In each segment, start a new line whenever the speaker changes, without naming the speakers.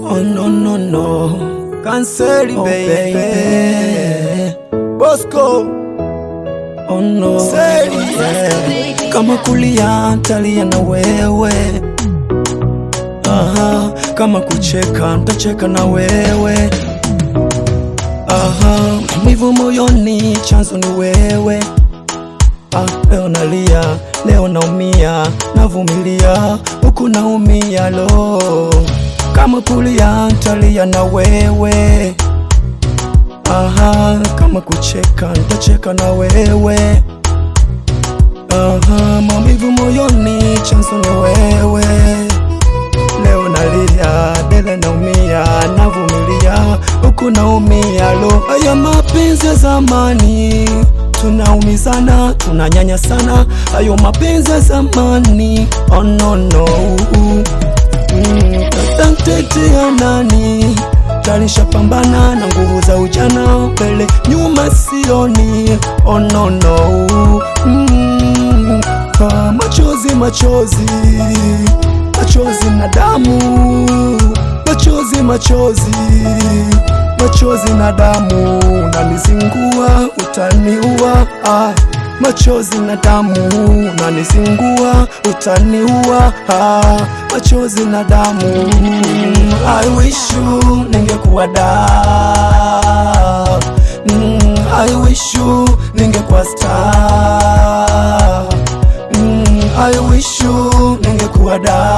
Oh no no no, cancel baby. Bosco. Oh no, yeah. Kama kulia talia na wewe, aha. Kama kucheka ntacheka na wewe, aha. Maumivu moyoni chanzo ni wewe. Leo nalia, leo naumia, navumilia huku naumia lo. Kama kulia talia na wewe, aha. Kama kucheka ntacheka na wewe, aha. Maumivu moyoni chanzo ni wewe. Leo nalia, dele naumia, navumilia huku naumia lo. Haya mapenzi ya zamani, tunaumizana, tunanyanya sana. Hayo mapenzi ya zamani, oh no no. Tatantetea nani? Tanisha pambana na nguvu za ujana, mbele nyuma sioni, oh no no. Machozi machozi, machozi na damu, machozi machozi, machozi na damu. Unanizingua utaniua, machozi na damu. Unanizingua utaniua, machozi na damu. I wish you ningekuwa da, I wish you ningekuwa star, I wish you ningekuwa da,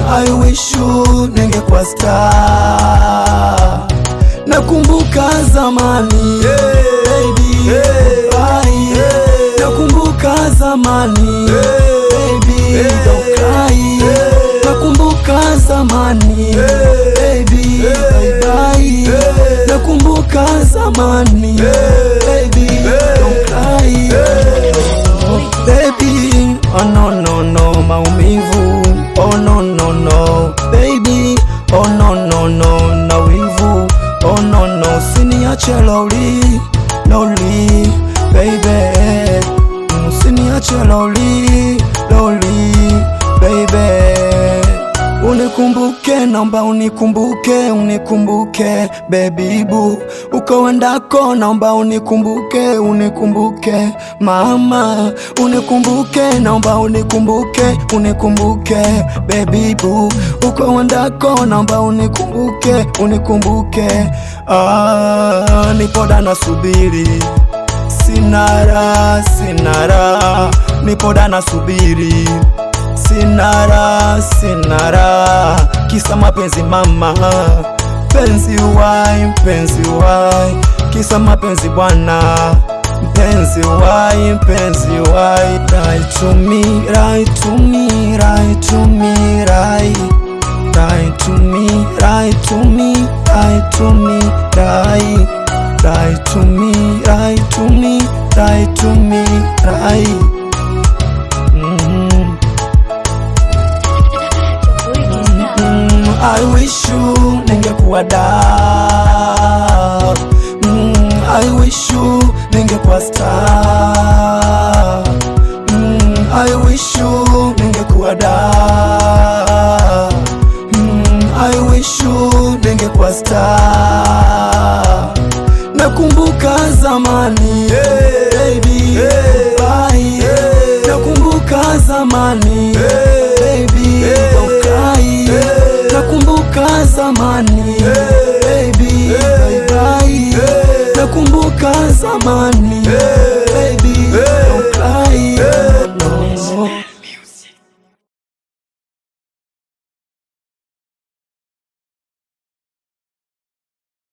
I wish you ningekuwa star. Nakumbuka zamani, baby, bye. Nakumbuka zamani, baby, don't cry. Nakumbuka zamani, baby, bye bye. Nakumbuka zamani, baby, don't cry. Baby, oh no no no, maumivu, oh no no no, baby, oh no no no, na wivu, oh no no. Usiniache lonely, lonely, baby. Usiniache lonely, lonely, baby. Unikumbuke, naomba unikumbuke, unikumbuke baby boo. Uko wendako naomba unikumbuke, unikumbuke mama. Unikumbuke, naomba unikumbuke, unikumbuke baby boo. Uko wendako naomba unikumbuke, unikumbuke. Nipo da nasubiri, sinara, sinara. Nipo da nasubiri, sinara, sinara. Kisa mapenzi mama, penzi wai, penzi wai. Kisa mapenzi bwana, penzi wai, penzi wai. Right to me, right to me, right to me, right. Right to me, right to me, right to me, right. Right to me, right to me, right to me, right. I wish you ningekuwa da, I wish you ningekuwa star, I wish you ningekuwa da, I wish you ningekuwa star. Nakumbuka zamani, baby, bye. Nakumbuka zamani, baby, don't cry. Nakumbuka zamani, baby, bye bye. Nakumbuka zamani.